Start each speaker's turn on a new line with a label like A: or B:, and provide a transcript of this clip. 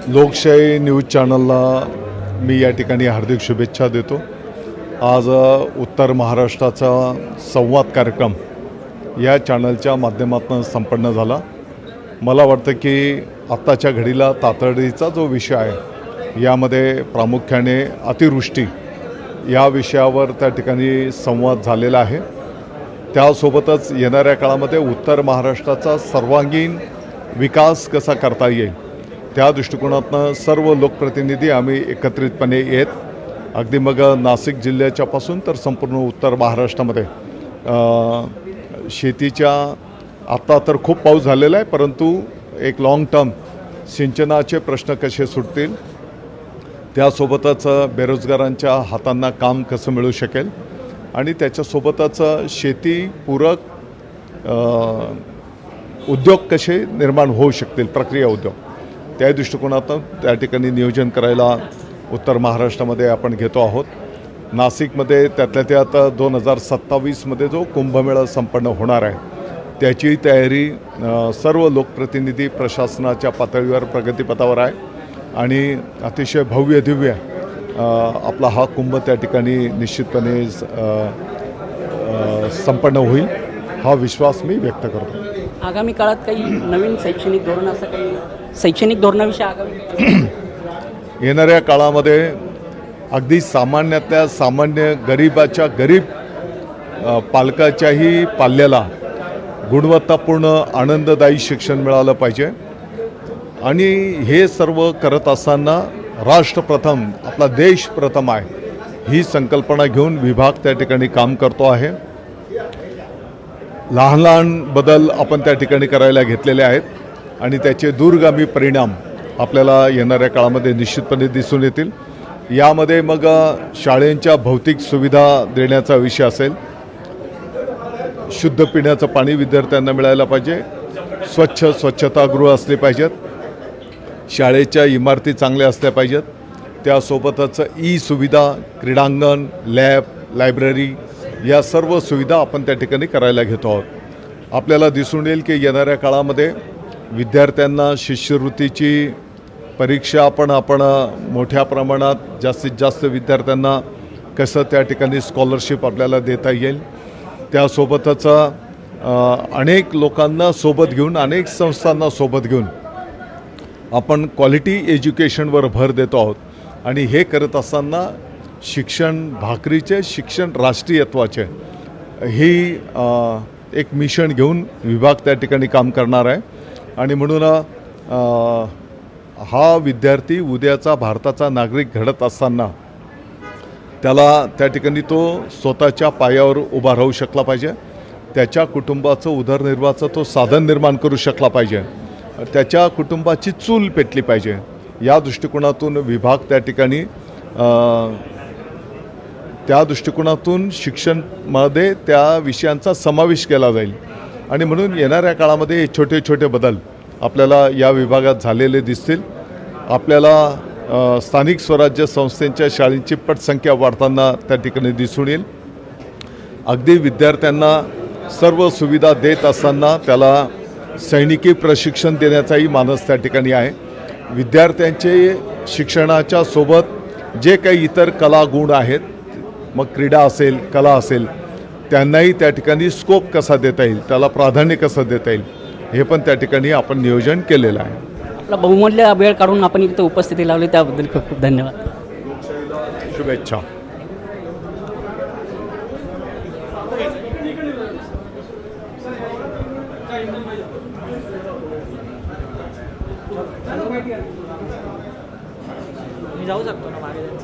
A: लोकशाही न्यूज चॅनलला मी या ठिकाणी हार्दिक शुभेच्छा देतो। आज उत्तर महाराष्ट्राचा संवाद कार्यक्रम या चॅनलच्या माध्यमातून संपन्न झाला। मला वाटतं की आत्ताच्या घडीला तातडीचा जो विषय आहे यामध्ये प्रामुख्याने अतिवृष्टी या विषयावर त्या ठिकाणी संवाद झालेला आहे। त्यासोबतच येणाऱ्या काळामध्ये उत्तर महाराष्ट्राचा सर्वांगीण विकास कसा करता येईल त्या दृष्टिकोनातून सर्व लोकप्रतिनिधी आम्ही एकत्रितपणे येत अगदी मग नाशिक जिल्ह्याच्या पासून तर संपूर्ण उत्तर महाराष्ट्रामध्ये शेतीच्या आता तर खूप पाऊस झालेला आहे, परंतु एक लॉंग टर्म सिंचनाचे प्रश्न कसे सुटतील, त्यासोबतच बेरोजगारांच्या हातांना काम कसं मिळू शकेल आणि त्याच्यासोबतच शेतीपूरक उद्योग कसे निर्माण होऊ शकतील, प्रक्रिया उद्योग, त्या दृष्टिकोनातून त्या ठिकाणी नियोजन करायला उत्तर महाराष्ट्रामध्ये आपण घेतो आहोत। नाशिकमध्ये त्यातल्या त्यात 2027मध्ये जो कुंभमेळा संपन्न होणार आहे त्याची तयारी सर्व लोकप्रतिनिधी प्रशासनाच्या पातळीवर प्रगतीपथावर आहे आणि अतिशय भव्य दिव्य आपला हा कुंभ त्या ठिकाणी निश्चितपणे संपन्न होईल हा विश्वास मी व्यक्त करतो।
B: आगामी काळात काही नवीन शैक्षणिक धोरण, असं काही शैक्षणिक धोरणाविषयी आगामी
A: येणाऱ्या काळामध्ये अगदी सामान्यातल्या सामान्य गरिबाच्या गरीब पालकाच्याही पाल्याला गुणवत्तापूर्ण आनंददायी शिक्षण मिळालं पाहिजे आणि हे सर्व करत असताना राष्ट्रप्रथम, आपला देश प्रथम आहे ही संकल्पना घेऊन विभाग त्या ठिकाणी काम करतो आहे। लहान लहान बदल आपण त्या ठिकाणी करायला घेतलेले आहेत आणि त्याचे दूरगामी परिणाम आपल्याला येणाऱ्या काळामध्ये निश्चितपणे दिसून येतील। यामध्ये मग शाळेंच्या भौतिक सुविधा देण्याचा विषय असेल, शुद्ध पिण्याचं पाणी विद्यार्थ्यांना मिळायला पाहिजे, स्वच्छतागृह असले पाहिजेत, शाळेच्या इमारती चांगल्या असल्या पाहिजेत, त्यासोबतच ई सुविधा, क्रीडांगण, लॅब, लायब्ररी या सर्व सुविधा आपण त्या ठिकाणी करायला घेतो आहोत। आपल्याला दिसून येईल की येणाऱ्या काळामध्ये विद्यार्थ्यांना शिष्यवृत्तीची परीक्षा आपण मोठ्या प्रमाणात जास्तीत जास्त विद्यार्थ्यांना कसं त्या ठिकाणी स्कॉलरशिप आपल्याला देता येईल, त्यासोबतच अनेक लोकांना सोबत घेऊन, अनेक संस्थांना सोबत घेऊन आपण क्वालिटी एज्युकेशनवर भर देतो आहोत आणि हे करत असताना शिक्षण भाकरीचे, शिक्षण राष्ट्रीयत्वाचे ही एक मिशन घेऊन विभाग त्या ठिकाणी काम करणार आहे आणि म्हणून हा विद्यार्थी उद्याचा भारताचा नागरिक घडत असताना त्याला त्या ठिकाणी तो स्वतःच्या पायावर उभा राहू शकला पाहिजे, त्याच्या कुटुंबाचं उदरनिर्वाहाचं तो साधन निर्माण करू शकला पाहिजे, त्याच्या कुटुंबाची चूल पेटली पाहिजे। या दृष्टिकोनातून विभाग त्या ठिकाणी त्या दृष्टिकोनातून शिक्षणामध्ये त्या विषयांचा समावेश केला जाईल आणि म्हणून येणाऱ्या काळामध्ये छोटे छोटे बदल आपल्याला या विभागात झालेले दिसतील। आपल्याला स्थानिक स्वराज्य संस्थांच्या शाळांची पटसंख्या वाढताना त्या ठिकाणी दिसून येईल। अगदी विद्यार्थ्यांना सर्व सुविधा देत असताना त्याला सैनिकी प्रशिक्षण देण्याचाही मानस त्या ठिकाणी आहे। विद्यार्थ्यांचे शिक्षणाच्या सोबत जे काही इतर कला गुण आहेत, मग क्रीडा असेल, कला असेल, त्यांनाही त्या ठिकाणी स्कोप कसा देता येईल, त्याला प्राधान्य कसं देता येईल, हे पण त्या ठिकाणी आपण नियोजन केलेलं आहे।
B: आपला बहुमूल्य वेळ काढून आपण इथं उपस्थिती लावली त्याबद्दल खूप खूप धन्यवाद।
A: शुभेच्छा।
B: मी जाऊ शकतो ना मागे?